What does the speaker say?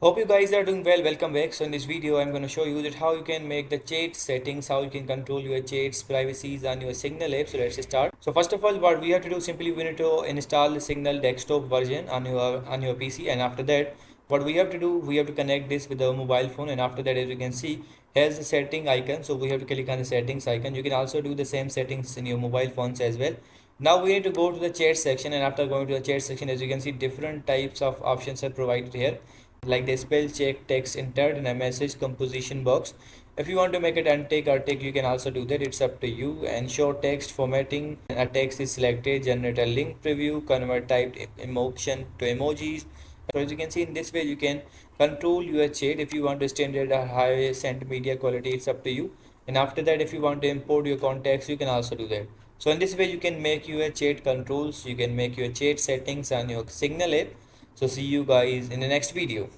Hope you guys are doing well. Welcome back. So in this video, I'm going to show you that how you can make the chat settings, how you can control your chats, privacies on your Signal app. So let's start. So first of all, what we have to do simply we need to install the Signal desktop version on your PC, and after that, what we have to do, we have to connect this with our mobile phone, and after that, as you can see, here's the setting icon. So we have to click on the settings icon. You can also do the same settings in your mobile phones as well. Now we need to go to the chat section, and after going to the chat section, as you can see, different types of options are provided here, like the spell check, text entered in a message composition box. If you want to make it untick or tick, you can also do that. It's up to you. And show text formatting. A text is selected. Generate a link preview. Convert typed emotion to emojis. So as you can see, in this way you can control your chat. If you want to standard or high send media quality, it's up to you. And after that, if you want to import your contacts, you can also do that. So in this way you can make your chat controls. You can make your chat settings on your Signal app. So see you guys in the next video.